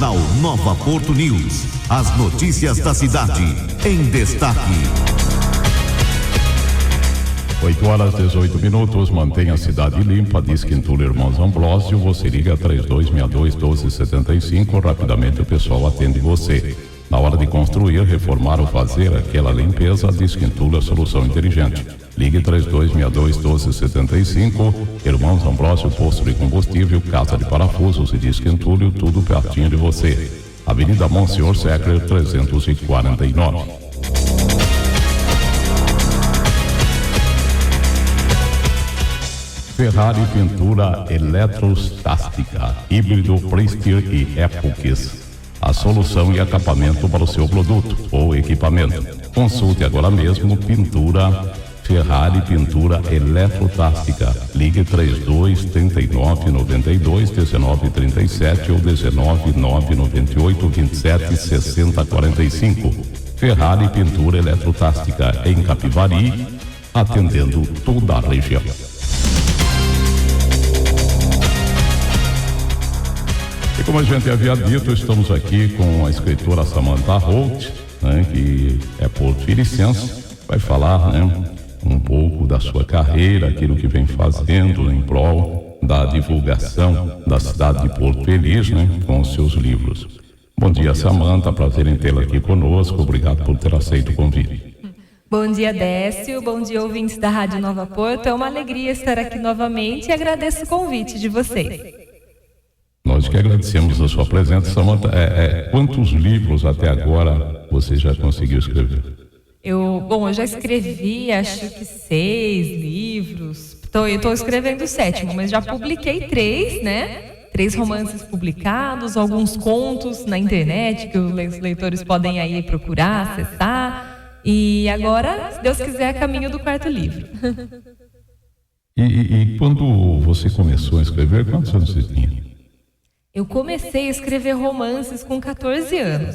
Jornal Nova Porto News. As notícias da cidade em destaque. 8h18. Mantenha a cidade limpa. Diz Quintura Irmãos Ambrosio. Você liga 3262-1275. Rapidamente o pessoal atende você. Na hora de construir, reformar ou fazer aquela limpeza, diz Quintura Solução Inteligente. Ligue 3262-1275. Irmãos Ambrosio, posto de combustível, casa de parafusos e diz Quintura, tudo pertinho de você. Avenida Monsenhor Secler 349. Ferrari Pintura Eletrostática, híbrido Prestige e Epox. A solução e acabamento para o seu produto ou equipamento. Consulte agora mesmo Pintura Ferrari Pintura Eletrostática. Ligue 3239-92-1937 ou 19998-276045. Ferrari Pintura Eletrostática em Capivari, atendendo toda a região. E como a gente havia dito, estamos aqui com a escritora Samantha Holt, né, que é porto-filicense, vai falar, né, um pouco da sua carreira, aquilo que vem fazendo em prol da divulgação da cidade de Porto Feliz, né, com os seus livros. Bom dia, Samantha, prazer em tê-la aqui conosco, obrigado por ter aceito o convite. Bom dia, Décio, bom dia, ouvintes da Rádio Nova Porto, é uma alegria estar aqui novamente e agradeço o convite de vocês. Nós que agradecemos a sua presença, Samantha. Quantos livros até agora você já conseguiu escrever? Eu já escrevi, acho que 6 livros. Eu estou escrevendo o 7º, mas já publiquei 3, né? 3 romances publicados, alguns contos na internet que os leitores podem aí procurar, acessar. E agora, se Deus quiser, caminho do 4º livro. E quando você começou a escrever, quantos anos você tinha? Eu comecei a escrever romances com 14 anos.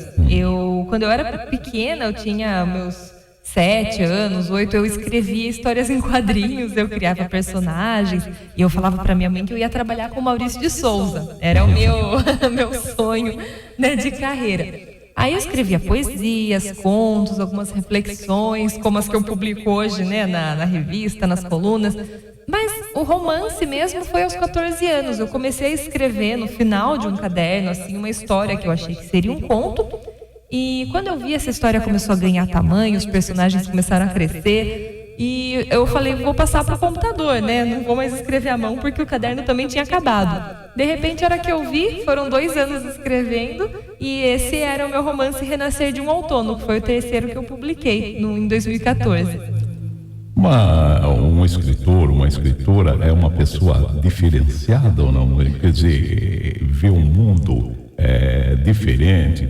Quando eu era pequena, eu tinha meus 7 anos, 8, eu escrevia histórias em quadrinhos, eu criava personagens, e eu falava para minha mãe que eu ia trabalhar com Maurício de Souza. Era o meu sonho, né, de carreira. Aí eu escrevia poesias, contos, algumas reflexões, como as que eu publico hoje, né, na revista, nas colunas. Mas o romance mesmo foi aos 14 anos. Eu comecei a escrever no final de um caderno, assim, uma história que eu achei que seria um conto. E quando eu vi essa história começou a ganhar tamanho, os personagens começaram a crescer. E eu falei, vou passar para o computador, né? Não vou mais escrever à mão, porque o caderno também tinha acabado. De repente, a hora que eu vi, foram 2 anos escrevendo. E esse era o meu romance Renascer de um Outono, que foi o 3º que eu publiquei em 2014. Um escritor, uma escritora é uma pessoa diferenciada ou não? Quer dizer, vê um mundo diferente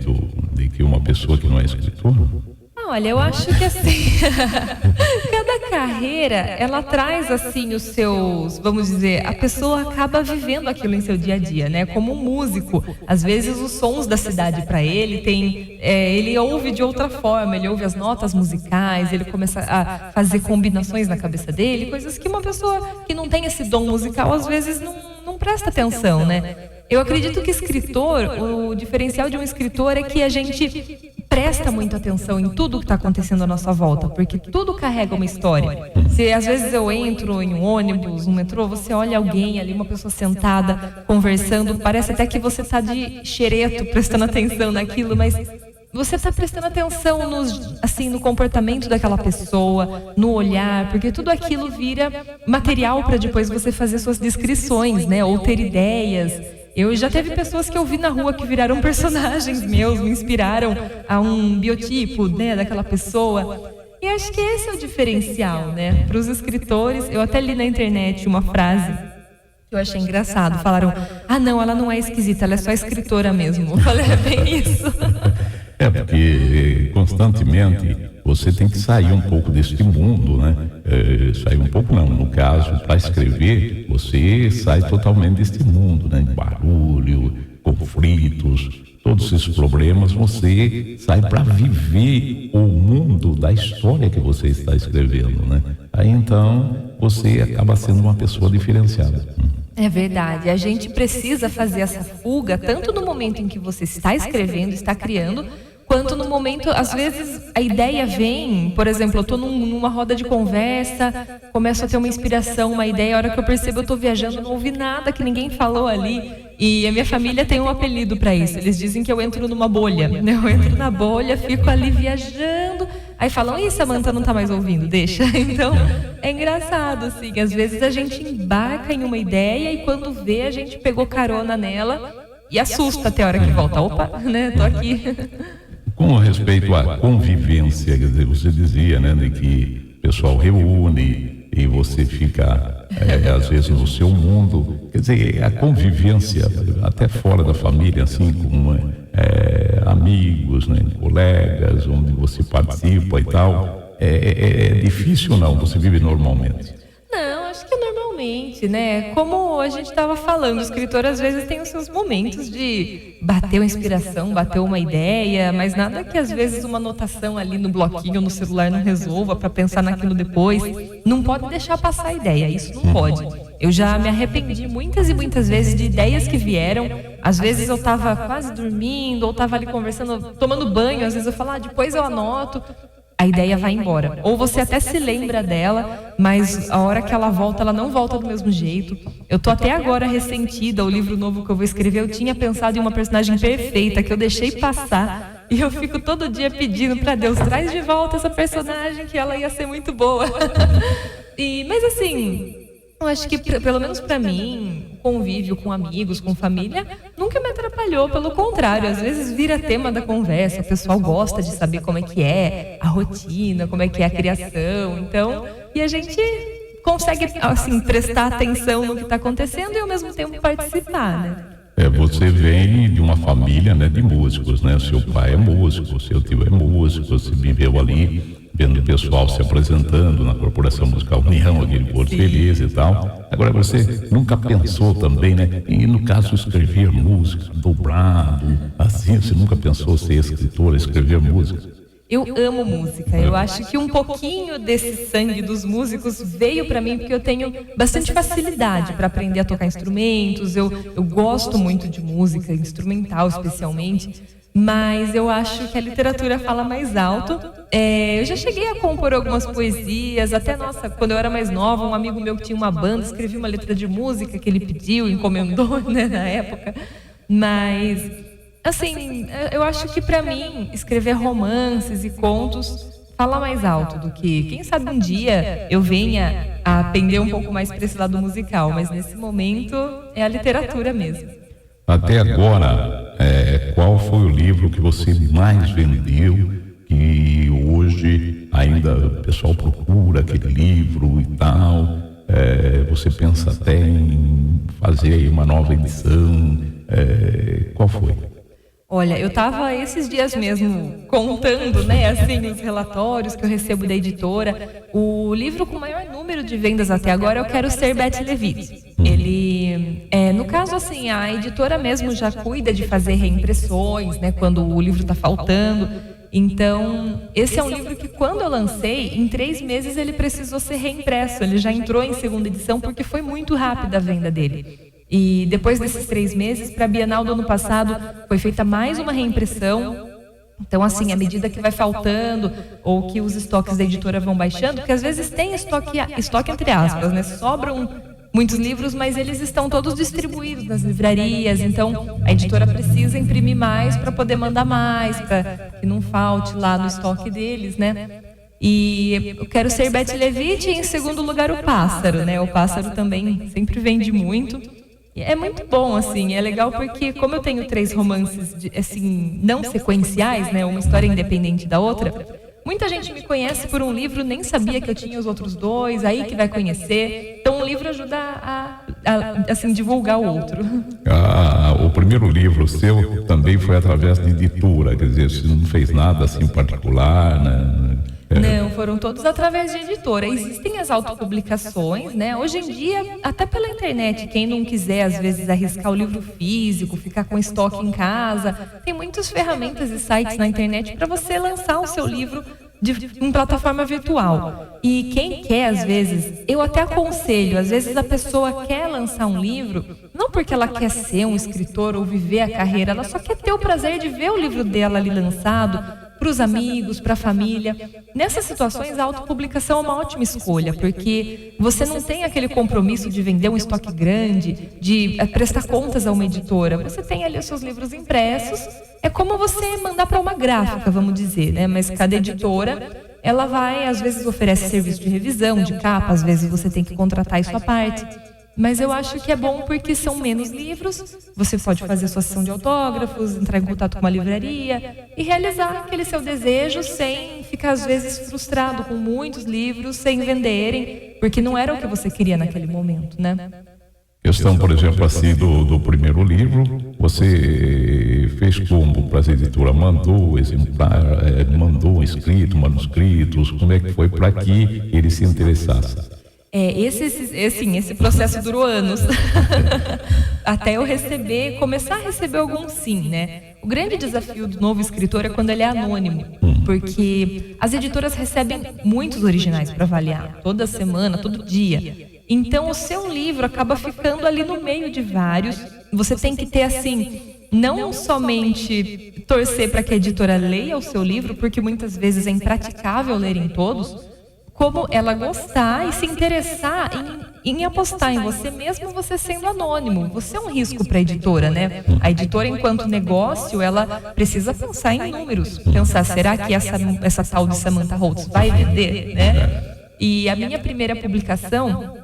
de que uma pessoa que não é escritora? Olha, eu acho que assim, cada carreira, ela traz assim os seus, vamos dizer, a pessoa acaba vivendo aquilo em seu dia a dia, né? Como um músico, às vezes os sons da cidade para ele ele ouve de outra forma, ele ouve as notas musicais, ele começa a fazer combinações na cabeça dele, coisas que uma pessoa que não tem esse dom musical às vezes não presta atenção, né? Eu acredito que o diferencial de um escritor é que a gente presta muita atenção em tudo que está acontecendo à nossa volta, porque tudo carrega uma história. Se às vezes eu entro em um ônibus, um metrô, você olha alguém ali, uma pessoa sentada, conversando, parece até que você está de xereto prestando atenção naquilo, mas você está prestando atenção no comportamento daquela pessoa, no olhar, porque tudo aquilo vira material para depois você fazer suas descrições, né? Ou ter ideias. Eu já teve pessoas que eu vi na rua que viraram personagens meus, me inspiraram a um biotipo, né, daquela pessoa. E acho que esse é o diferencial, né? Para os escritores, eu até li na internet uma frase que eu achei engraçado. Falaram, não, ela não é esquisita, ela é só escritora mesmo. Eu falei, é bem isso. Porque constantemente você tem que sair um pouco deste mundo, né? Sair um pouco não, no caso, para escrever, você sai totalmente deste mundo, né? Barulho, conflitos, todos esses problemas, você sai para viver o mundo da história que você está escrevendo, né? Aí então, você acaba sendo uma pessoa diferenciada. É verdade. A gente precisa fazer essa fuga, tanto no momento em que você está escrevendo, está criando, quanto no momento, às vezes, a ideia vem, por exemplo, eu estou numa roda de conversa, começo a ter uma inspiração, uma ideia, a hora que eu percebo eu estou viajando, não ouvi nada que ninguém falou ali. E a minha família tem um apelido para isso. Eles dizem que eu entro numa bolha, né? Eu entro na bolha, fico ali viajando, aí falam, ih, Samantha não está mais ouvindo, deixa. Então, é engraçado, assim, às vezes a gente embarca em uma ideia e quando vê, a gente pegou carona nela e assusta até a hora que volta. Opa, né, tô aqui. Com respeito à convivência, quer dizer, você dizia, né, de que o pessoal reúne e você fica, às vezes, no seu mundo. Quer dizer, a convivência, até fora da família, assim, com amigos, né, colegas, onde você participa e tal, é difícil ou não? Você vive normalmente? Não, acho que normalmente, né? Como a gente estava falando, o escritor às vezes tem os seus momentos de bater uma inspiração, bater uma ideia, mas nada que às vezes uma anotação ali no bloquinho ou no celular não resolva para pensar naquilo depois. Não pode deixar passar a ideia, isso não pode. Eu já me arrependi muitas e muitas vezes de ideias que vieram. Às vezes eu estava quase dormindo ou estava ali conversando, tomando banho, às vezes eu falo, depois eu anoto. A ideia vai embora. Ou você até se lembra dela, mas a hora que ela volta, ela não volta do mesmo jeito. Eu tô até agora ressentida, o livro novo que eu vou escrever, eu tinha pensado em uma personagem perfeita, que eu deixei passar. E eu fico todo dia pedindo para Deus, traz de volta essa personagem, que ela ia ser muito boa. Mas assim, eu acho que, pelo menos para mim, convívio com amigos, com família, nunca me atrapalhou, pelo contrário, às vezes vira tema da conversa, o pessoal gosta de saber como é que é a rotina, como é que é a criação, então, e a gente consegue, assim, prestar atenção no que está acontecendo e ao mesmo tempo participar, né? Você vem de uma família, né, de músicos, né? Seu pai é músico, seu tio é músico, você viveu ali vendo o pessoal se apresentando na Corporação Musical União, aqui em Porto Feliz e tal. Agora, você nunca pensou também, né? E no caso, escrever música, dobrado, assim, você nunca pensou ser escritora, escrever música? Eu amo música. Eu acho que um pouquinho desse sangue dos músicos veio para mim porque eu tenho bastante facilidade para aprender a tocar instrumentos. Eu gosto muito de música, instrumental especialmente. Mas eu acho que a literatura fala mais alto. Eu já cheguei a compor algumas poesias, até, nossa, quando eu era mais nova, um amigo meu que tinha uma banda, escrevi uma letra de música que ele pediu, encomendou, né, na época. Mas, assim, eu acho que para mim, escrever romances e contos fala mais alto do que, quem sabe um dia eu venha a pender um pouco mais para esse lado musical, mas nesse momento é a literatura mesmo. Até agora, qual foi o livro que você mais vendeu, que hoje ainda o pessoal procura aquele livro e tal? Você pensa até em fazer uma nova edição? Qual foi? Olha, eu estava esses dias mesmo contando, né, assim, os relatórios que eu recebo da editora. O livro com maior número de vendas até agora é Eu Quero Ser Bette Levitt. Ele, no caso assim, a editora mesmo já cuida de fazer reimpressões, né, quando o livro está faltando. Então, esse é um livro que quando eu lancei, em 3 meses ele precisou ser reimpresso. Ele já entrou em segunda edição porque foi muito rápida a venda dele. E depois desses 3 meses, para a Bienal do ano passado, foi feita mais uma reimpressão. Então, assim, à medida que vai faltando, ou que os estoques da editora vão baixando, porque às vezes tem estoque entre aspas, né? Sobram muitos livros, mas eles estão todos distribuídos nas livrarias. Então, a editora precisa imprimir mais para poder mandar mais, para que não falte lá no estoque deles, né? E eu quero ser Bette Levitt e, em segundo lugar, o Pássaro, né? O Pássaro também sempre vende muito. É muito bom, assim, é legal porque como eu tenho 3 romances, assim, não sequenciais, né, uma história independente da outra, muita gente me conhece por um livro, nem sabia que eu tinha os outros 2, aí que vai conhecer. Então, um livro ajuda a assim, divulgar o outro. O primeiro livro seu também foi através de editora, quer dizer, você não fez nada assim particular, né? Não, foram todos através de editora. Existem as autopublicações, né? Hoje em dia, até pela internet, quem não quiser, às vezes, arriscar o livro físico, ficar com estoque em casa, tem muitas ferramentas e sites na internet para você lançar o seu livro em plataforma virtual. E quem quer, às vezes, eu até aconselho, às vezes a pessoa quer lançar um livro, não porque ela quer ser um escritor ou viver a carreira, ela só quer ter o prazer de ver o livro dela ali lançado, para os amigos, para a família. Nessas situações, a autopublicação é uma ótima escolha, porque você não tem aquele compromisso de vender um estoque grande, de prestar contas a uma editora. Você tem ali os seus livros impressos. É como você mandar para uma gráfica, vamos dizer, né? Mas cada editora, ela vai, às vezes, oferece serviço de revisão, de capa, às vezes você tem que contratar isso à parte. Mas eu acho que é bom porque são menos livros, você pode fazer sua sessão de autógrafos, entrar em contato com uma livraria e realizar aquele seu desejo sem ficar, às vezes, frustrado com muitos livros, sem venderem, porque não era o que você queria naquele momento, né? Questão, por exemplo, assim, do primeiro livro, você fez como para as editoras? Mandou exemplar, mandou escrito, manuscritos, como é que foi para que ele se interessasse? Esse processo durou anos. Até eu começar a receber alguns sim, né? O grande desafio do novo escritor é quando ele é anônimo, porque as editoras recebem muitos originais para avaliar, toda semana, todo dia. Então o seu livro acaba ficando ali no meio de vários. Você tem que ter, assim, não somente torcer para que a editora leia o seu livro, porque muitas vezes é impraticável ler em todos, como ela gostar e se interessar em apostar em você mesmo, você sendo anônimo. Você é um risco para a editora, né? A editora, enquanto negócio, ela precisa pensar em números. Pensar, será que essa tal de Samantha Holtz vai vender, né? E a minha primeira publicação,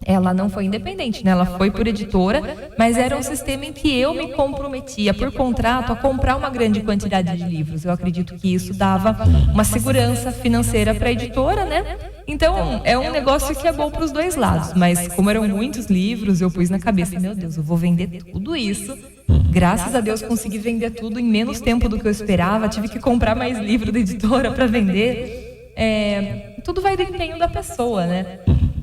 ela não foi independente, né? Ela foi por editora, mas era um sistema em que eu me comprometia por contrato a comprar uma grande quantidade de livros. Eu acredito que isso dava uma segurança financeira para a editora, né? Então, é um negócio que é bom para os dois lados, mas como eram muitos livros, eu pus na cabeça, meu Deus, eu vou vender tudo isso. Graças a Deus consegui vender tudo em menos tempo do que eu esperava, tive que comprar mais livro da editora para vender. Tudo vai do empenho da pessoa, né?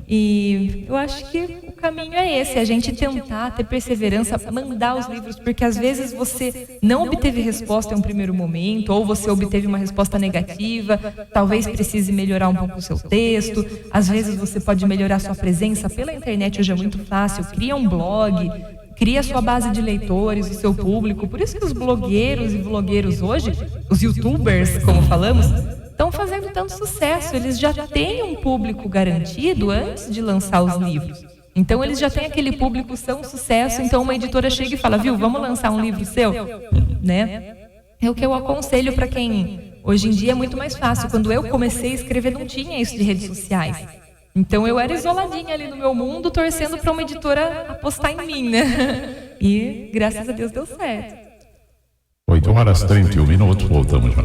E eu acho que o caminho é esse, a gente tentar ter perseverança, mandar os livros, porque às vezes você não obteve resposta em um primeiro momento, ou você obteve uma resposta negativa, talvez precise melhorar um pouco o seu texto, às vezes você pode melhorar sua presença pela internet, hoje é muito fácil, cria um blog, cria a sua base de leitores, o seu público. Por isso que os blogueiros e vlogueiros hoje, os youtubers, como falamos, estão fazendo tanto sucesso. Eles já têm um público garantido antes de lançar os livros. Então, eles já têm aquele público, são um sucesso. Então, uma editora chega e fala, viu, vamos lançar um livro seu? Né? É o que eu aconselho para quem... Hoje em dia é muito mais fácil. Quando eu comecei a escrever, não tinha isso de redes sociais. Então, eu era isoladinha ali no meu mundo, torcendo para uma editora apostar em mim, né? E, graças a Deus, deu certo. 8h31, voltamos já.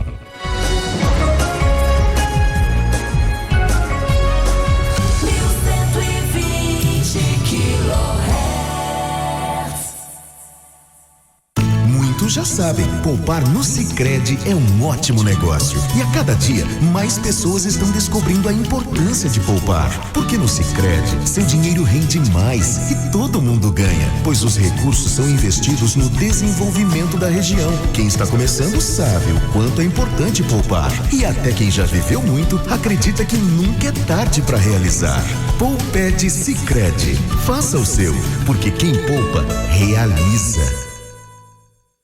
Muitos já sabem, poupar no Sicredi é um ótimo negócio. E a cada dia, mais pessoas estão descobrindo a importância de poupar. Porque no Sicredi, seu dinheiro rende mais e todo mundo ganha, pois os recursos são investidos no desenvolvimento da região. Quem está começando sabe o quanto é importante poupar. E até quem já viveu muito, acredita que nunca é tarde para realizar. Poupede Sicredi. Faça o seu, porque quem poupa, realiza.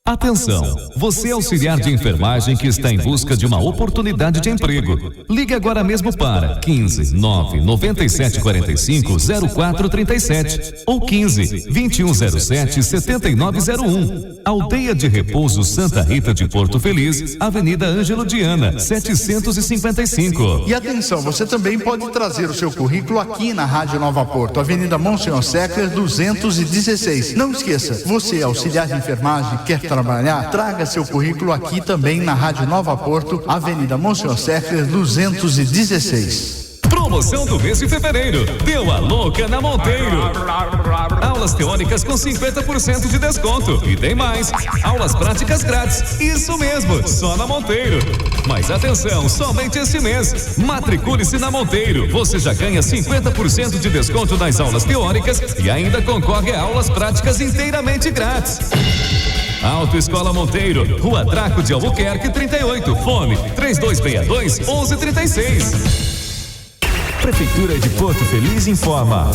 Atenção, você é auxiliar de enfermagem que está em busca de uma oportunidade de emprego. Ligue agora mesmo para 15 997 45 0437 ou 15 2107 7901. Aldeia de Repouso Santa Rita de Porto Feliz, Avenida Ângelo Diana, 755. E atenção, você também pode trazer o seu currículo aqui na Rádio Nova Porto, Avenida Monsenhor Seckler 216. Não esqueça, você é auxiliar de enfermagem, quer trabalhar? Traga seu currículo aqui também na Rádio Nova Porto, Avenida Monsenhor Seckler 216. Promoção do mês de fevereiro. Deu a louca na Monteiro. Aulas teóricas com 50% de desconto. E tem mais. Aulas práticas grátis. Isso mesmo, só na Monteiro. Mas atenção, somente esse mês. Matricule-se na Monteiro. Você já ganha 50% de desconto nas aulas teóricas e ainda concorre a aulas práticas inteiramente grátis. Autoescola Monteiro, Rua Draco de Albuquerque 38, fone 3262-1136. Prefeitura de Porto Feliz informa.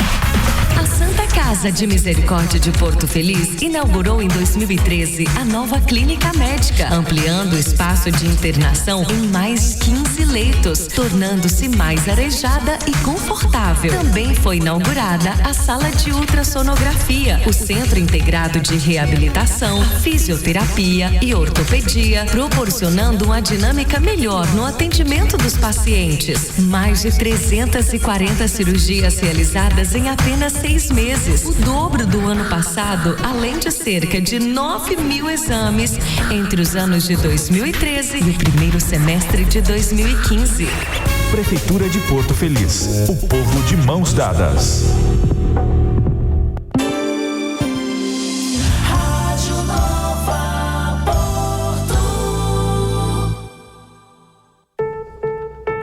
A Santa Casa de Misericórdia de Porto Feliz inaugurou em 2013 a nova clínica médica, ampliando o espaço de internação em mais 15 leitos, tornando-se mais arejada e confortável. Também foi inaugurada a sala de ultrassonografia, o Centro Integrado de Reabilitação, Fisioterapia e Ortopedia, proporcionando uma dinâmica melhor no atendimento dos pacientes. Mais de 340 cirurgias realizadas em apenas 6 meses, o dobro do ano passado, além de cerca de 9.000 exames entre os anos de 2013 e o primeiro semestre de 2015. Prefeitura de Porto Feliz, o povo de mãos dadas.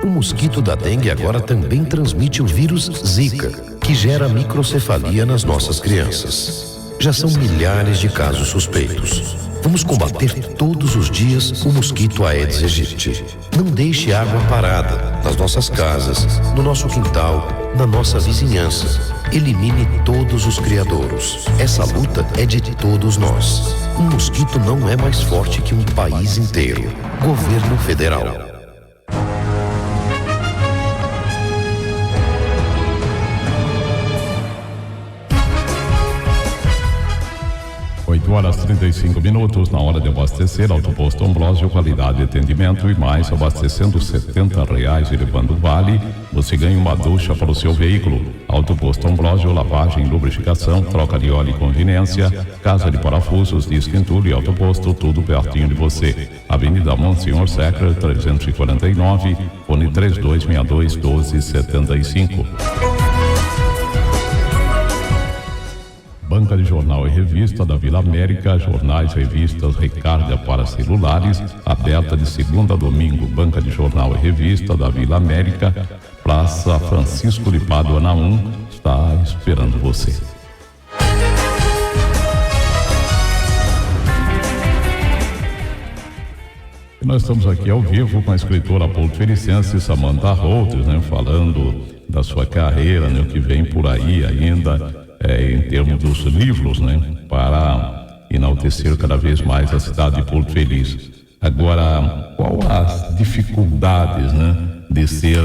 O mosquito da dengue agora também transmite o vírus Zika, que gera microcefalia nas nossas crianças. Já são milhares de casos suspeitos. Vamos combater todos os dias o mosquito Aedes aegypti. Não deixe água parada nas nossas casas, no nosso quintal, na nossa vizinhança. Elimine todos os criadouros. Essa luta é de todos nós. Um mosquito não é mais forte que um país inteiro. Governo Federal. 8h35, na hora de abastecer. Autoposto Ambrósio, qualidade de atendimento e mais. Abastecendo R$70 e levando vale, você ganha uma ducha para o seu veículo. Autoposto Ambrósio, lavagem, lubrificação, troca de óleo e conveniência, casa de parafusos, disco entulho e autoposto, tudo pertinho de você. Avenida Monsenhor Secler, 349, fone 3262-1275. Banca de jornal e revista da Vila América, jornais, revistas, recarga para celulares, aberta de segunda a domingo. Banca de jornal e revista da Vila América, Praça Francisco de Pádua, na 1, está esperando você. E nós estamos aqui ao vivo com a escritora porto-felicense Samantha Holtz, né, falando da sua carreira, né, o que vem por aí ainda. Em termos dos livros, né, para enaltecer cada vez mais a cidade de Porto Feliz. Agora, qual as dificuldades, né, de ser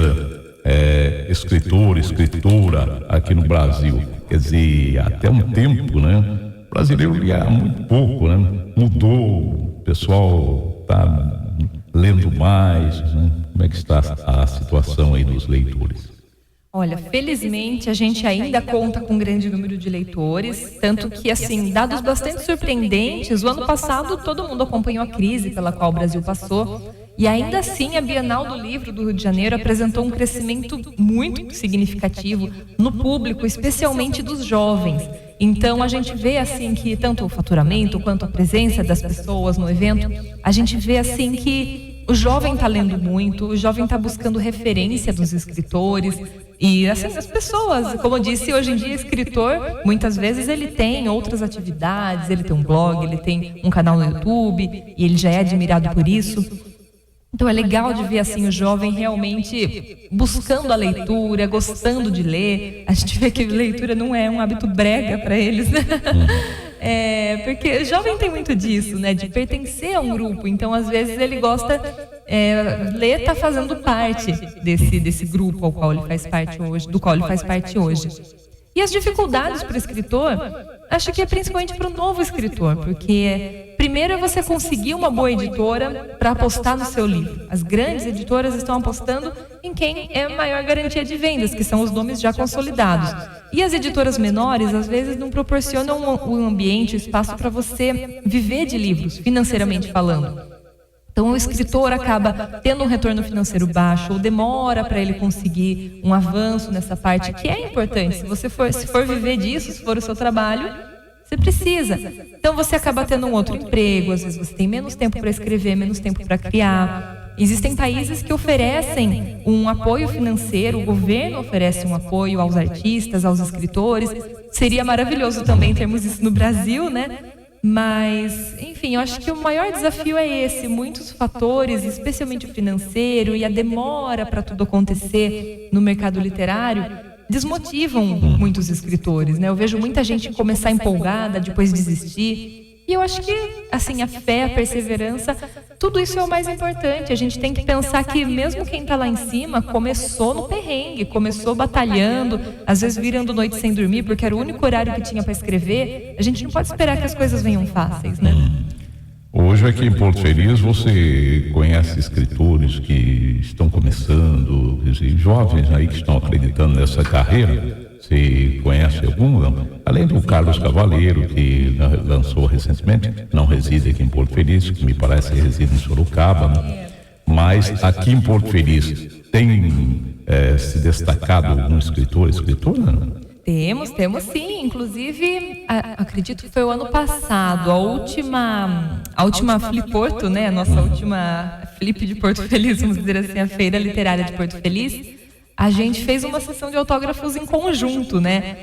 escritor, escritora aqui no Brasil? Quer dizer, até um tempo, né, o brasileiro lia muito pouco, né, mudou, o pessoal está lendo mais, né? Como é que está a situação aí dos leitores? Olha, felizmente a gente ainda conta com um grande número de leitores, tanto que, assim, dados bastante surpreendentes, o ano passado todo mundo acompanhou a crise pela qual o Brasil passou, e ainda assim a Bienal do Livro do Rio de Janeiro apresentou um crescimento muito significativo no público, especialmente dos jovens. Então a gente vê assim que tanto o faturamento quanto a presença das pessoas no evento, a gente vê assim que o jovem está lendo muito, o jovem está buscando referência dos escritores. E assim, as pessoas, como eu disse, hoje em dia escritor, muitas vezes ele tem outras atividades, ele tem um blog, ele tem um canal no YouTube, e ele já é admirado por isso. Então é legal de ver assim o jovem realmente buscando a leitura, gostando de ler. A gente vê que leitura não é um hábito brega para eles, né? Porque o jovem tem muito disso, né? De pertencer a um grupo. Então, às vezes, ele gosta... ler está fazendo parte desse grupo ao qual ele faz parte hoje, do qual ele faz parte hoje. E as dificuldades para o escritor, acho que é principalmente para o novo escritor, porque primeiro é você conseguir uma boa editora para apostar no seu livro. As grandes editoras estão apostando em quem é a maior garantia de vendas, que são os nomes já consolidados. E as editoras menores, às vezes, não proporcionam o ambiente, o espaço para você viver de livros, financeiramente falando. Então, o escritor acaba tendo um retorno financeiro baixo ou demora para ele conseguir um avanço nessa parte, que é importante. Se for viver disso, se for o seu trabalho, você precisa. Então, você acaba tendo um outro emprego, às vezes você tem menos tempo para escrever, menos tempo para criar. Existem países que oferecem um apoio financeiro, o governo oferece um apoio aos artistas, aos escritores. Seria maravilhoso também termos isso no Brasil, né? Mas, enfim, eu acho que o maior desafio é esse. Muitos fatores, especialmente o financeiro e a demora para tudo acontecer no mercado literário, desmotivam muitos escritores, né? Eu vejo muita gente começar empolgada, depois desistir. E eu acho que, assim, a fé, a perseverança, tudo isso é o mais importante. A gente tem que pensar que mesmo quem está lá em cima começou no perrengue, começou batalhando, às vezes virando noite sem dormir, porque era o único horário que tinha para escrever. A gente não pode esperar que as coisas venham fáceis, né? Hoje aqui em Porto Feliz você conhece escritores que estão começando, jovens aí que estão acreditando nessa carreira. Você conhece algum? Além do Carlos Cavaleiro, que lançou recentemente, não reside aqui em Porto Feliz, que me parece reside em Sorocaba, né? Mas aqui em Porto Feliz tem se destacado algum escritora? Temos sim. Inclusive, acredito que foi o ano passado, a última Fliporto, né? A nossa última Flip de Porto Feliz, vamos dizer assim, a Feira Literária de Porto Feliz. A gente fez uma sessão de autógrafos em conjunto, né?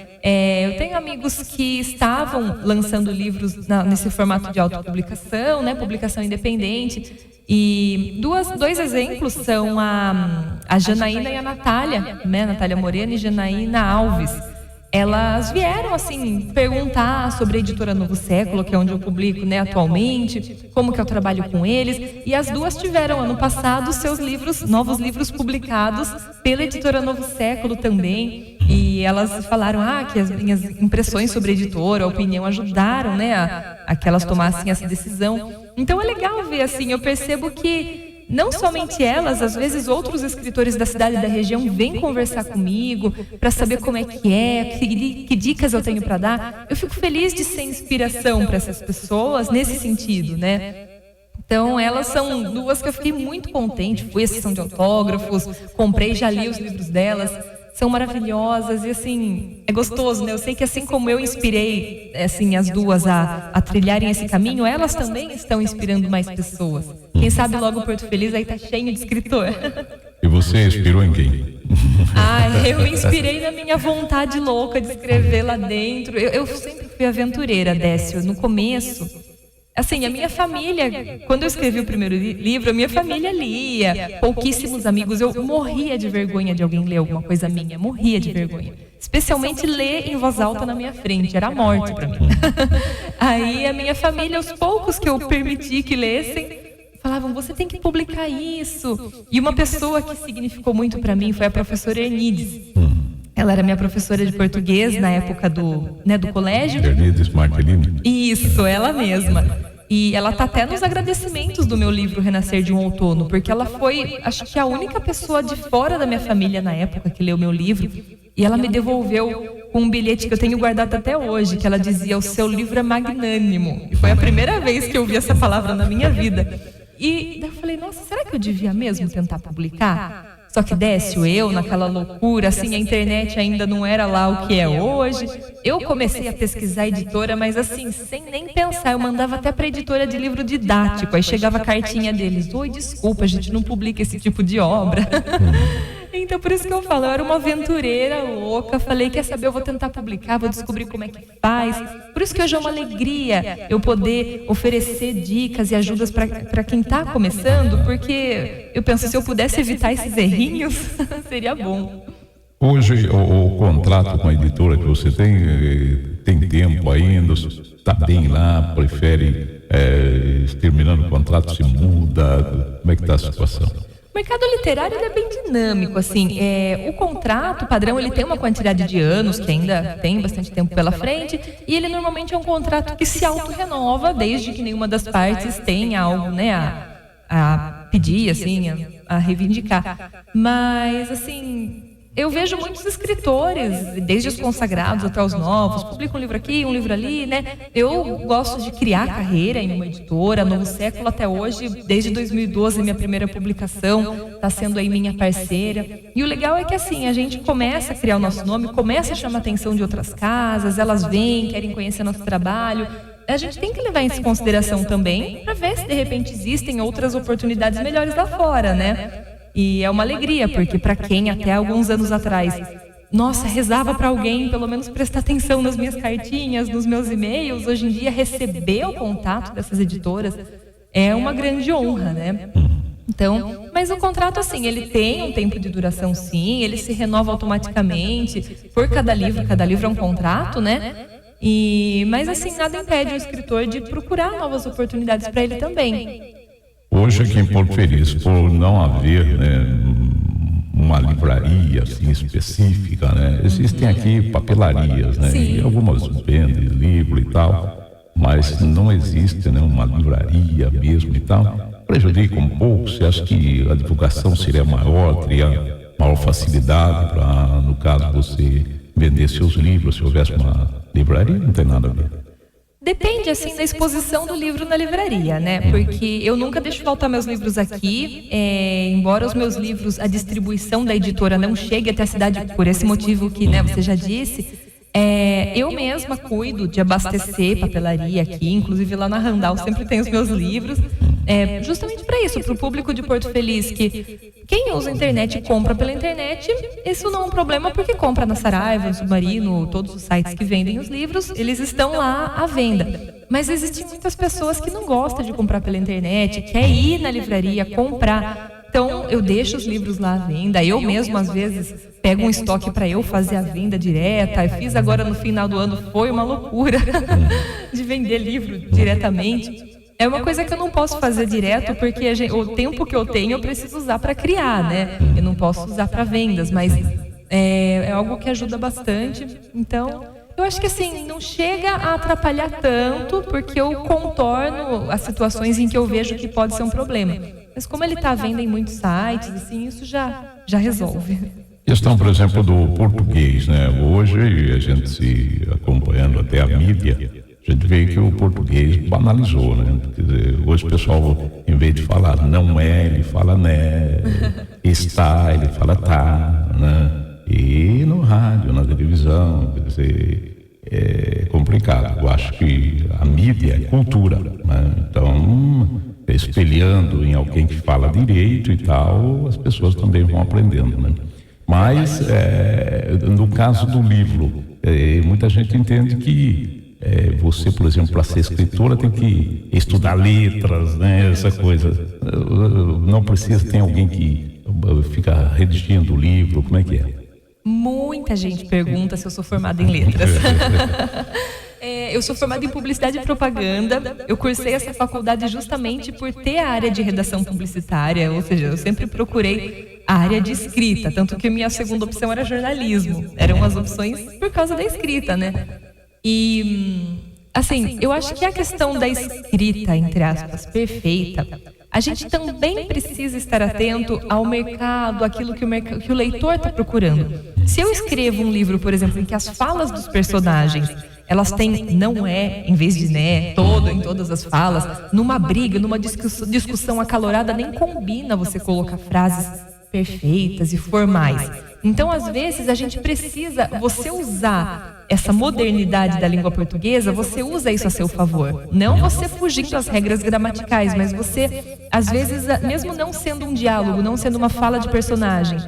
Eu tenho amigos que estavam lançando livros nesse formato de autopublicação, né? Publicação independente. E dois exemplos são a Janaína e a Natália, né? Natália Moreno e Janaína Alves. Elas vieram, assim, perguntar sobre a editora Novo Século, que é onde eu publico, né, atualmente, como que eu trabalho com eles. E as duas tiveram, ano passado, seus novos livros publicados pela editora Novo Século também. E elas falaram que as minhas impressões sobre a editora, a opinião, ajudaram, né, a que elas tomassem essa decisão. Então é legal ver, assim, eu percebo que não somente elas, às vezes outros escritores da cidade e da região vêm conversar comigo para saber como é que dicas eu tenho para dar. Eu fico feliz de ser inspiração para essas pessoas nesse sentido, né? Então, elas são duas que eu fiquei muito contente. Fui à sessão de autógrafos, comprei, já li os livros delas. São maravilhosas e, assim, é gostoso, né? Eu sei que assim como eu inspirei, assim, as duas a trilharem esse caminho, elas também estão inspirando mais pessoas. Quem sabe logo Porto Feliz aí tá cheio de escritor. E você inspirou em quem? Eu me inspirei na minha vontade louca de escrever lá dentro. Eu sempre fui aventureira, Décio. No começo, assim, a minha família, quando eu escrevi o primeiro livro, a minha família lia, pouquíssimos amigos. Eu morria de vergonha de alguém ler alguma coisa minha, morria de vergonha. Especialmente ler em voz alta na minha frente, era a morte para mim. Aí a minha família, os poucos que eu permiti que lessem, falavam, você tem que publicar isso. E uma pessoa que significou muito para mim foi a professora Ernides. Ela era minha professora de português na época do colégio. Ernides Martellini. Isso, ela mesma. E ela está até nos agradecimentos do meu livro Renascer de um Outono, porque ela foi, acho que a única pessoa de fora da minha família na época que leu meu livro. E ela me devolveu com um bilhete que eu tenho guardado até hoje, que ela dizia, o seu livro é magnânimo. E foi a primeira vez que eu ouvi essa palavra na minha vida. E daí eu falei, nossa, será que eu devia mesmo tentar publicar? Só que Décio, eu naquela loucura, assim, a internet ainda não era lá o que é hoje. Eu comecei a pesquisar a editora, mas assim, sem nem pensar, eu mandava até para a editora de livro didático. Aí chegava a cartinha deles, oi, desculpa, a gente não publica esse tipo de obra. Então, por isso que eu falo, eu era uma aventureira louca, falei, quer saber, eu vou tentar publicar, vou descobrir como é que faz. Por isso que hoje é uma alegria eu poder oferecer dicas e ajudas para quem está começando, porque eu penso, se eu pudesse evitar esses errinhos, seria bom. Hoje, o contrato com a editora que você tem tempo ainda, está bem lá, prefere, terminando o contrato, se muda, como é que está a situação? O mercado literário é bem dinâmico, assim, o contrato padrão ele tem uma quantidade de anos, que ainda tem bastante tempo pela frente, e ele normalmente é um contrato que se autorrenova, desde que nenhuma das partes tenha algo, né, a pedir, assim, a reivindicar. Mas, assim, eu vejo muitos escritores, desde os consagrados até os novos, publicam um livro aqui, um livro ali, né? Eu gosto de criar carreira em uma editora, Novo Século até hoje, desde 2012, minha primeira publicação, está sendo aí minha parceira. E o legal é que, assim, a gente começa a criar o nosso nome, começa a chamar a atenção de outras casas, elas vêm, querem conhecer nosso trabalho. A gente tem que levar isso em consideração também, para ver se de repente existem outras oportunidades melhores lá fora, né? E é uma alegria, porque para quem até alguns anos atrás nossa, rezava para alguém pelo menos prestar atenção nas minhas cartinhas, nos meus e-mails. Hoje em dia, receber o contato dessas editoras é uma grande honra, né? Então, mas o contrato, assim, ele tem um tempo de duração, sim, ele se renova automaticamente por cada livro é um contrato, né? Mas, assim, nada impede o escritor de procurar novas oportunidades para ele também. Hoje aqui em Porto Feliz, por não haver, né, uma livraria assim específica, né? Existem aqui papelarias, né? Sim. E algumas vendem livro e tal, mas não existe, né, uma livraria mesmo e tal. Prejudica um pouco. Você acha que a divulgação seria maior, teria maior facilidade para, no caso, você vender seus livros se houvesse uma livraria? Não tem nada a ver. Depende, assim, da exposição do livro na livraria, né? Porque eu nunca deixo faltar meus livros aqui, embora os meus livros, a distribuição da editora não chegue até a cidade por esse motivo que, né, você já disse, eu mesma cuido de abastecer papelaria aqui, inclusive lá na Randall sempre tem os meus livros, justamente para isso, para o público de Porto Feliz, que quem usa a internet e compra pela internet, isso não é um problema, porque compra na Saraiva, no Submarino, todos os sites que vendem os livros, eles estão lá à venda. Mas existem muitas pessoas que não gostam de comprar pela internet, quer ir na livraria, comprar. Então, eu deixo os livros lá à venda. Eu mesmo, às vezes, pego um estoque para eu fazer a venda direta. Eu fiz agora no final do ano, foi uma loucura de vender livro diretamente. É uma coisa que eu não posso fazer direto, porque o tempo que eu tenho eu preciso usar para criar, né? Eu não posso usar para vendas, mas é algo que ajuda bastante. Então, eu acho que assim, não chega a atrapalhar tanto, porque eu contorno as situações em que eu vejo que pode ser um problema. Mas como ele está à venda em muitos sites, assim, isso já resolve. Questão, por exemplo, do português, né? Hoje, a gente se acompanhando até a mídia, a gente vê que o português banalizou, né? Quer dizer, hoje o pessoal, em vez de falar não é, ele fala né, está, ele fala tá, né? E no rádio, na televisão, quer dizer, é complicado. Eu acho que a mídia é cultura, né? Então, espelhando em alguém que fala direito e tal, as pessoas também vão aprendendo, né? Mas, no caso do livro, muita gente entende que você, por exemplo, para ser escritora tem que estudar letras, né? Essa coisa. Não precisa ter alguém que fica redigindo o livro, como é que é? Muita gente pergunta se eu sou formada em letras. Eu sou formada em publicidade e propaganda. Eu cursei essa faculdade justamente por ter a área de redação publicitária, ou seja, eu sempre procurei a área de escrita, tanto que minha segunda opção era jornalismo. Eram as opções por causa da escrita, né? E, assim, eu acho que a questão da escrita, entre aspas, perfeita, a gente também precisa estar atento ao mercado, àquilo que o leitor está procurando. Se eu escrevo um livro, por exemplo, em que as falas dos personagens, elas têm não é, em vez de né, em todas as falas, numa briga, numa discussão acalorada, nem combina você colocar frases perfeitas e formais. Então, às vezes, a gente precisa, você usar essa modernidade da língua portuguesa, você usa isso a seu favor. Não você fugindo das regras gramaticais, mas você, às vezes, mesmo não sendo um diálogo, não sendo uma fala de personagem,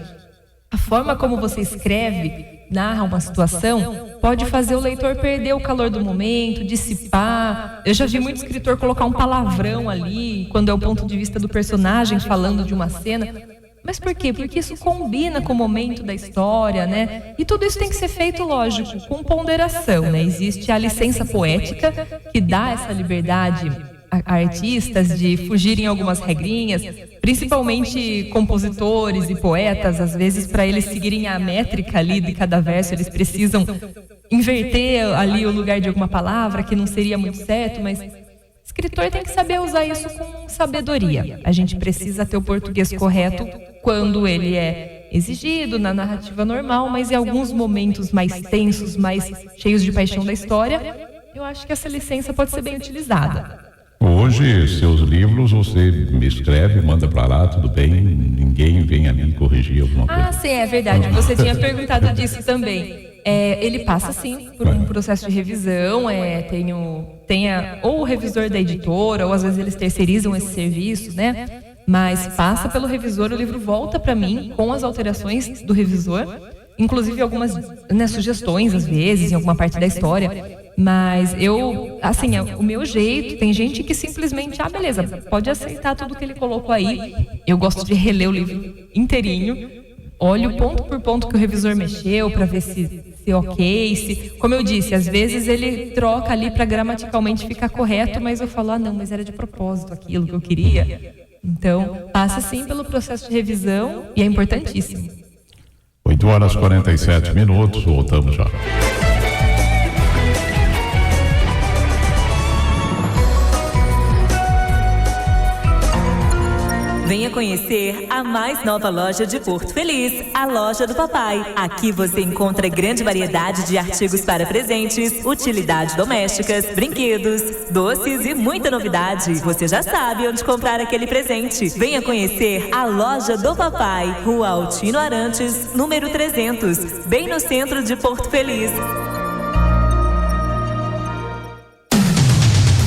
a forma como você escreve, narra uma situação, pode fazer o leitor perder o calor do momento, dissipar. Eu já vi muito escritor colocar um palavrão ali, quando é o ponto de vista do personagem falando de uma cena. Mas por quê? Porque isso combina com o momento da história, né? E tudo isso tem que ser feito, lógico, com ponderação, né? Existe a licença poética, que dá essa liberdade a artistas de fugirem algumas regrinhas, principalmente compositores e poetas, às vezes, para eles seguirem a métrica ali de cada verso, eles precisam inverter ali o lugar de alguma palavra, que não seria muito certo, mas escritor tem que saber usar isso com sabedoria. A gente precisa ter o português correto quando ele é exigido na narrativa normal, mas em alguns momentos mais tensos, mais cheios de paixão da história, eu acho que essa licença pode ser bem utilizada. Hoje, seus livros, você me escreve, manda para lá, tudo bem, ninguém vem ali corrigir alguma coisa. Ah, sim, é verdade. Você tinha perguntado disso também. Ele passa, sim, por um processo de revisão, tem ou o revisor da editora, ou às vezes eles terceirizam esse serviço, né? Mas passa pelo revisor, o livro volta para mim com as alterações do revisor. inclusive algumas, né, sugestões às vezes em alguma parte da história, mas eu, assim, é o meu jeito. Tem gente que simplesmente, beleza, pode aceitar tudo que ele colocou aí. Eu gosto de reler o livro inteirinho, olho ponto por ponto que o revisor mexeu para ver se ok, como eu disse, às vezes ele troca ali para gramaticalmente ficar correto, mas eu falo, não, mas era de propósito aquilo que eu queria. Então, passa sim pelo processo de revisão e é importantíssimo. 8h47, voltamos já. Venha conhecer a mais nova loja de Porto Feliz, a Loja do Papai. Aqui você encontra grande variedade de artigos para presentes, utilidades domésticas, brinquedos, doces e muita novidade. Você já sabe onde comprar aquele presente. Venha conhecer a Loja do Papai, Rua Altino Arantes, número 300, bem no centro de Porto Feliz.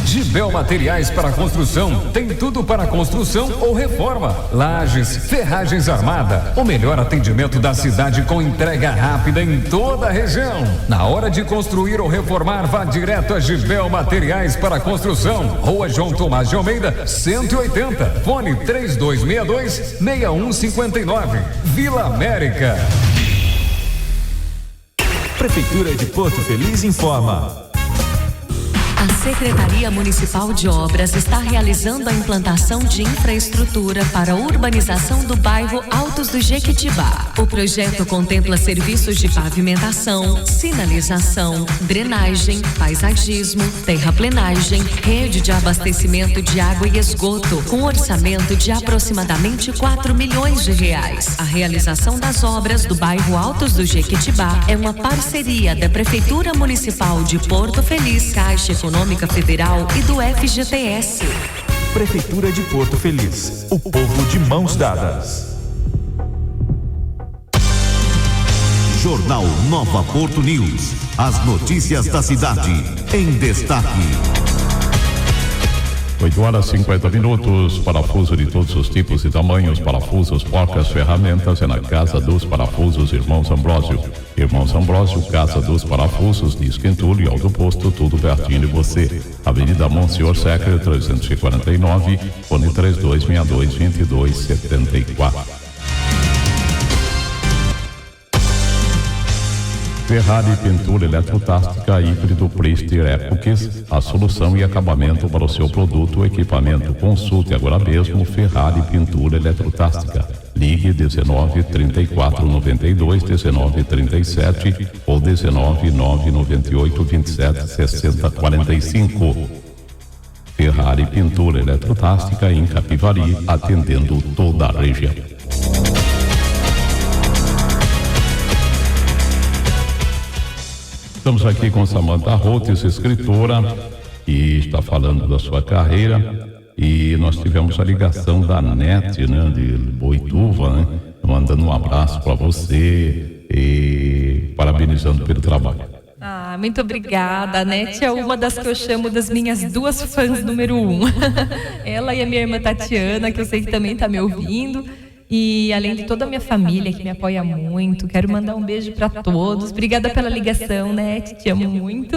Gibel Materiais para Construção, tem tudo para construção ou reforma. Lajes, ferragens armada, o melhor atendimento da cidade com entrega rápida em toda a região. Na hora de construir ou reformar, vá direto a Gibel Materiais para Construção, Rua João Tomás de Almeida, 180, fone 3262-6159, Vila América. Prefeitura de Porto Feliz informa. A Secretaria Municipal de Obras está realizando a implantação de infraestrutura para a urbanização do bairro Altos do Jequitibá. O projeto contempla serviços de pavimentação, sinalização, drenagem, paisagismo, terraplenagem, rede de abastecimento de água e esgoto, com orçamento de aproximadamente R$4 milhões. A realização das obras do bairro Altos do Jequitibá é uma parceria da Prefeitura Municipal de Porto Feliz, Caixa Econômica Federal e do FGTS. Prefeitura de Porto Feliz, o povo de mãos dadas. Jornal Nova Porto News. As notícias da cidade em destaque. 8h50, parafuso de todos os tipos e tamanhos, parafusos, porcas, ferramentas, é na Casa dos Parafusos Irmãos Ambrósio. Irmãos Ambrósio, Casa dos Parafusos, diz Quentulho e Alto Posto, tudo pertinho de você. Avenida Monsenhor Secre, 349, fone 3262-2274. Ferrari Pintura Eletrotástica Híbrido Priester Epoques, a solução e acabamento para o seu produto ou equipamento. Consulte agora mesmo Ferrari Pintura Eletrotástica. Ligue 19 34 92 19 37 ou 19 998 27 60 45. Ferrari Pintura Eletrotástica em Capivari, atendendo toda a região. Estamos aqui com Samantha Rotes, escritora, que está falando da sua carreira, e nós tivemos a ligação da NET, né, de Boituva, né, mandando um abraço para você e parabenizando pelo trabalho. Muito obrigada. A NET é uma das que eu chamo das minhas duas fãs número 1. Ela e a minha irmã Tatiana, que eu sei que também está me ouvindo. E além de toda a minha família que me apoia muito, quero mandar um beijo para todos. Obrigada pela ligação, NET, te amo muito.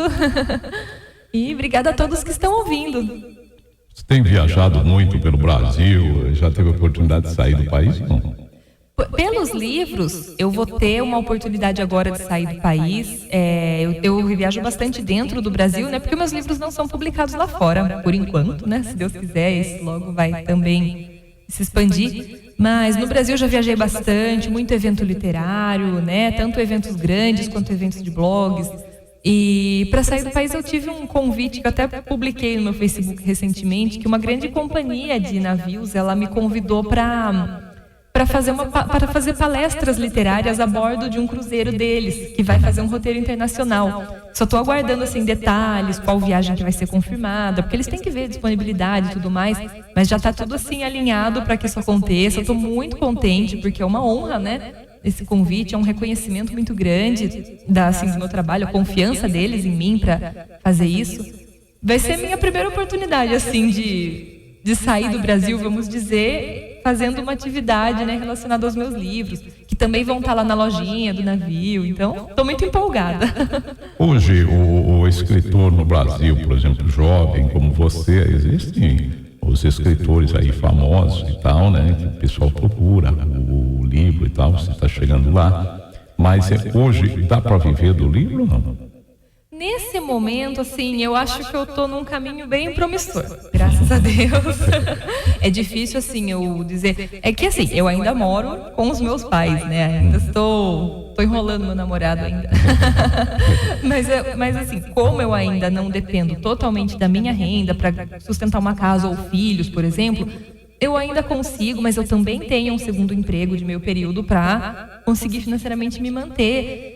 E obrigada a todos que estão ouvindo. Você tem viajado muito pelo Brasil? Já teve a oportunidade de sair do país? Não. Pelos livros, eu vou ter uma oportunidade agora de sair do país. Eu viajo bastante dentro do Brasil, né? Porque meus livros não são publicados lá fora, por enquanto, né? Se Deus quiser, isso logo vai também se expandir. Mas no Brasil eu já viajei bastante, muito evento literário, né? Tanto eventos grandes quanto eventos de blogs. E para sair do país eu tive um convite que eu até publiquei no meu Facebook recentemente, que uma grande companhia de navios, ela me convidou para fazer palestras literárias a bordo de um cruzeiro deles, que vai fazer um roteiro internacional. Só estou aguardando assim detalhes, qual viagem que vai ser confirmada, porque eles têm que ver disponibilidade e tudo mais, mas já está tudo assim alinhado para que isso aconteça. Eu estou muito contente, porque é uma honra, né? Esse convite é um reconhecimento muito grande do meu trabalho, a confiança deles em mim para fazer isso. Vai ser a minha primeira oportunidade assim de sair do Brasil, vamos dizer. fazendo uma atividade, né, relacionada aos meus livros, que também vão estar lá na lojinha do navio. Então, estou muito empolgada. Hoje, o escritor no Brasil, por exemplo, jovem como você, existem os escritores aí famosos e tal, né, que o pessoal procura o livro e tal, você está chegando lá. Mas hoje dá para viver do livro ou não? Nesse momento, assim, eu acho que eu tô num caminho bem promissor, graças a Deus. É difícil, assim, eu dizer... É que, assim, eu ainda moro com os meus pais, né? Ainda estou enrolando meu namorado ainda. Mas, assim, como eu ainda não dependo totalmente da minha renda para sustentar uma casa ou filhos, por exemplo, eu ainda consigo, mas eu também tenho um segundo emprego de meio período para conseguir financeiramente me manter.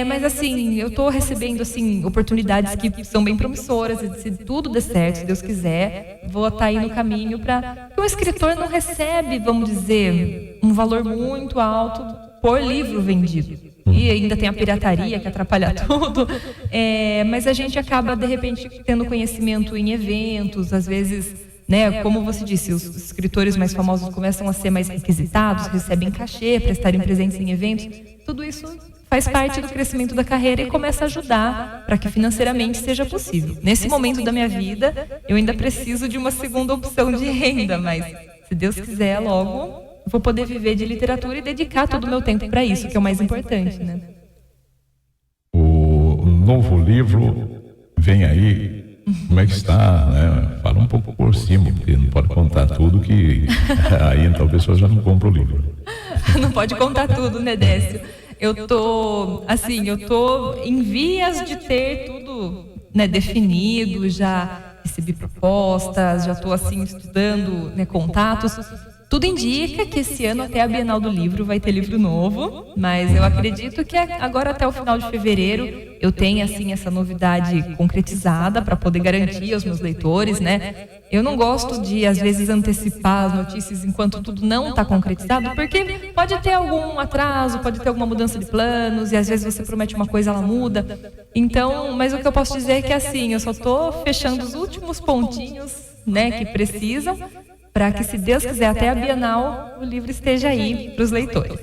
Mas assim, eu estou recebendo assim, oportunidades que são bem promissoras, e se tudo der certo, se Deus quiser, vou estar aí no caminho para... Porque o escritor não recebe, vamos dizer, um valor muito alto por livro vendido. E ainda tem a pirataria que atrapalha tudo. Mas a gente acaba, de repente, tendo conhecimento em eventos, às vezes... Né, como você disse, os escritores mais famosos começam a ser mais requisitados, recebem cachê para estarem presentes em eventos. Tudo isso faz parte do crescimento da carreira e começa a ajudar para que financeiramente seja possível. Nesse momento da minha vida, eu ainda preciso de uma segunda opção de renda, mas se Deus quiser, logo vou poder viver de literatura e dedicar todo o meu tempo para isso, que é o mais importante, né? O novo livro vem aí. Como é que está, né? Fala um pouco por cima, porque não pode contar tudo, que aí então a pessoa já não compra o livro. Não pode contar tudo, né, Décio? Eu tô em vias de ter tudo, né, definido, já recebi propostas, já estou assim estudando, né, contatos. Tudo indica que esse ano até a Bienal do Livro vai ter livro novo, mas eu acredito que agora até o final de fevereiro eu tenho assim essa novidade concretizada para poder garantir aos meus leitores, né? Eu não gosto de às vezes antecipar as notícias enquanto tudo não está concretizado, porque pode ter algum atraso, pode ter alguma mudança de planos e às vezes você promete uma coisa, ela muda. Então, mas o que eu posso dizer é que assim, eu só estou fechando os últimos pontinhos, né, que precisam, para que, se Deus quiser, até a Bienal, o livro esteja aí para os leitores.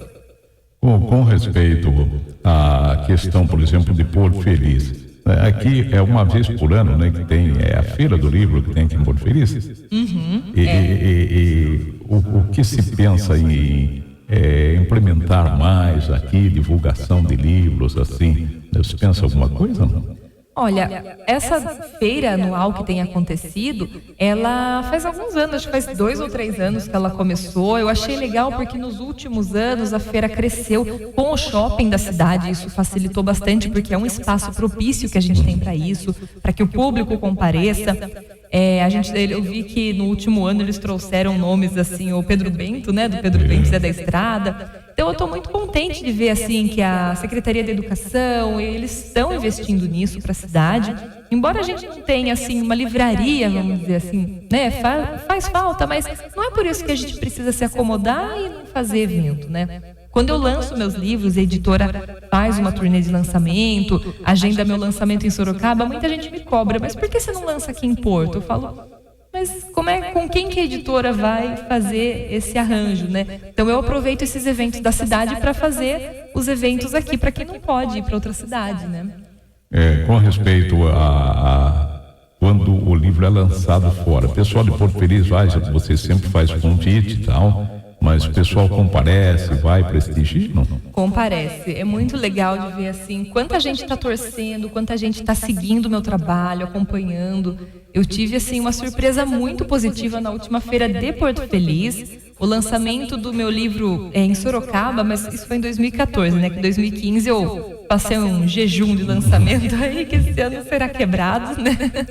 Com respeito à questão, por exemplo, de Porto Feliz, aqui é uma vez por ano, né, que tem a Feira do Livro que tem aqui em Porto Feliz. O que se pensa em implementar mais aqui, divulgação de livros, assim, se pensa alguma coisa, não? Olha, essa feira anual que tem acontecido, ela faz alguns anos, acho que faz 2 ou 3 anos que ela começou. Eu achei legal porque nos últimos anos a feira cresceu com o shopping da cidade. Isso facilitou bastante porque é um espaço propício que a gente tem para isso, para que o público compareça. Eu vi que no último ano eles trouxeram nomes assim, o Pedro Bento, né, do Pedro Bento Zé da Estrada. Então eu estou muito contente de ver assim que a Secretaria da Educação, eles estão investindo nisso para a cidade. Embora a gente não tenha assim uma livraria, vamos dizer assim, né, faz falta, mas não é por isso que a gente precisa se acomodar e não fazer evento, né? Quando eu lanço meus livros, a editora faz uma turnê de lançamento, agenda meu lançamento em Sorocaba, muita gente me cobra, mas por que você não lança aqui em Porto? Eu falo, mas com quem que a editora vai fazer esse arranjo, né? Então eu aproveito esses eventos da cidade para fazer os eventos aqui, para quem não pode ir para outra cidade, né? Com respeito a quando o livro é lançado fora, o pessoal de Porto Feliz você sempre faz convite e tal, mas o pessoal comparece, vai, prestigia, não? Comparece. É muito legal de ver assim, quanta gente está torcendo, quanta gente está seguindo o meu trabalho, acompanhando. Eu tive assim uma surpresa muito positiva na última feira de Porto Feliz. O lançamento do meu livro em Sorocaba, mas isso foi em 2014, né? Que em 2015 eu passei um jejum de lançamento aí, que esse ano será quebrado, né?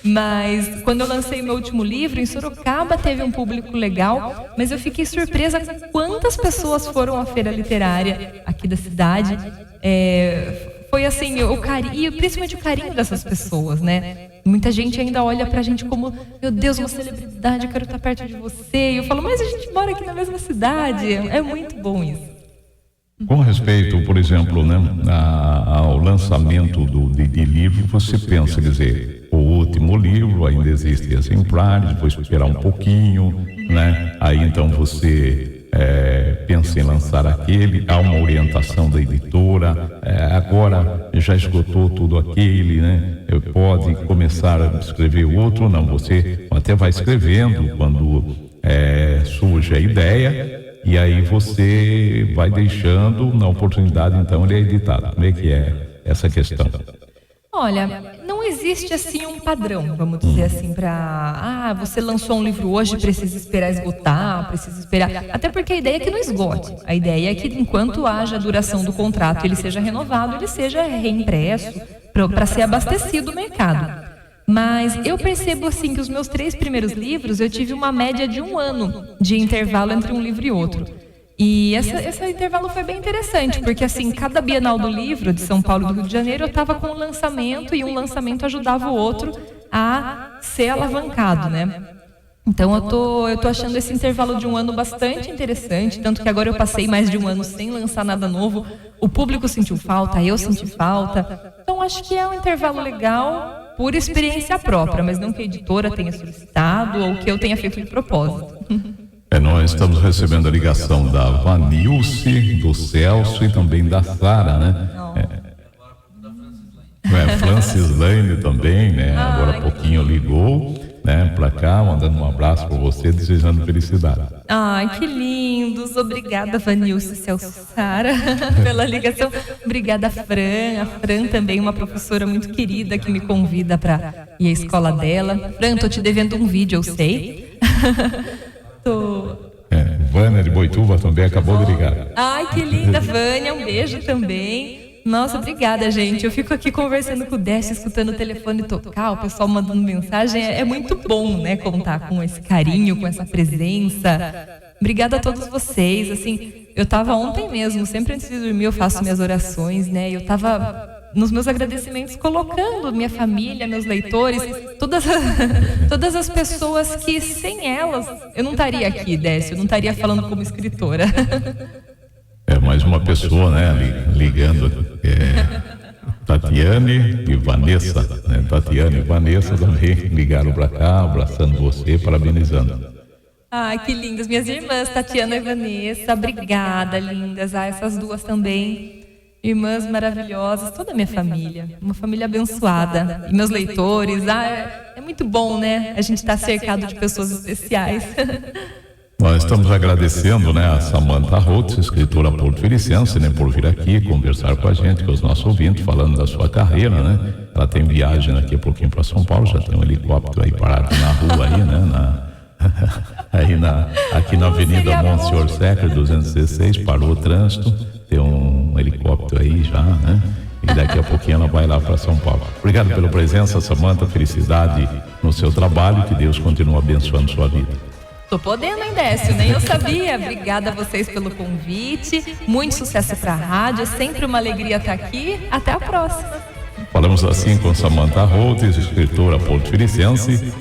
Mas quando eu lancei meu último livro, em Sorocaba teve um público legal, mas eu fiquei surpresa com quantas pessoas foram à feira literária aqui da cidade. Foi assim, o carinho, principalmente o carinho dessas pessoas, né? Muita gente ainda olha pra gente como, meu Deus, uma celebridade, eu quero estar perto de você. E eu falo, mas a gente mora aqui na mesma cidade. É muito bom isso. Com respeito, por exemplo, né, ao lançamento de livro, você pensa, quer dizer, o último livro, ainda existem exemplares, vou esperar um pouquinho, né? Aí então você pensa em lançar aquele, há uma orientação da editora, agora já esgotou tudo aquele, né? Pode começar a escrever outro, não, você até vai escrevendo quando surge a ideia, e aí você vai deixando na oportunidade, então ele é editado. Como é que é essa questão? Olha, não existe assim um padrão, vamos dizer assim, para você lançou um livro hoje, precisa esperar esgotar, precisa esperar. Até porque a ideia é que não esgote. A ideia é que enquanto haja a duração do contrato, ele seja renovado, ele seja reimpresso para ser abastecido o mercado. Mas eu percebo assim que os meus 3 primeiros livros eu tive uma média de 1 ano de intervalo entre um livro e outro. E esse intervalo foi bem interessante, porque assim, cada Bienal do Livro de São Paulo e do Rio de Janeiro eu estava com um lançamento, e um lançamento ajudava o outro a ser alavancado, né? Então eu tô achando esse intervalo de 1 ano bastante interessante, tanto que agora eu passei mais de 1 ano sem lançar nada novo, o público sentiu falta, eu senti falta. Então acho que é um intervalo legal por experiência própria, mas não que a editora tenha solicitado ou que eu tenha feito de propósito. Nós estamos recebendo a ligação da Vanilce, do Celso e também da Sara, né? Francis Lane também, né? Agora há pouquinho ligou, né? Pra cá, mandando um abraço para você, desejando felicidade. Ai, que lindos! Obrigada, Vanilce, Celso, Sara, pela ligação. Obrigada, Fran. A Fran também, uma professora muito querida que me convida para ir à escola dela. Fran, tô te devendo um vídeo, eu sei. Vânia de Boituva também acabou de ligar. Ai, que linda, Vânia, um beijo também. Nossa, obrigada, gente. Eu fico aqui conversando com o Décio, escutando o telefone tocar, o pessoal mandando mensagem. É muito bom, né, contar com esse carinho, com essa presença. Obrigada a todos vocês. Assim, eu estava ontem mesmo, sempre antes de dormir eu faço minhas orações, né? Eu estava nos meus agradecimentos colocando minha família, meus leitores, todas as pessoas que sem elas eu não estaria aqui, Décio, eu não estaria falando como escritora. Mais uma pessoa, né, ligando, Tatiane e Vanessa, né? Tatiane e Vanessa também ligaram para cá, abraçando você, parabenizando. Ai, que lindas, minhas irmãs, Tatiana e Vanessa, obrigada, lindas. Essas duas também, irmãs maravilhosas, toda a minha família, uma família abençoada. E meus leitores, é muito bom, né? A gente está cercado de pessoas especiais. Nós estamos agradecendo, né, a Samantha Holtz, escritora porto-felicense, né, por vir aqui conversar com a gente, com os nossos ouvintes, falando da sua carreira, né? Ela tem viagem daqui a pouquinho para São Paulo, já tem um helicóptero aí parado na rua aí, né? Aqui na Avenida Monsenhor Secre, 216, parou o trânsito, tem um helicóptero aí já, né? E daqui a pouquinho ela vai lá para São Paulo. Obrigado pela presença, Samantha, felicidade no seu trabalho, que Deus continue abençoando sua vida. Tô podendo, hein, Décio? Nem eu sabia. Obrigada a vocês pelo convite. Muito sucesso pra rádio. É sempre uma alegria estar aqui. Até a próxima. Falamos assim com Samantha Holtz, escritora porto-felicense.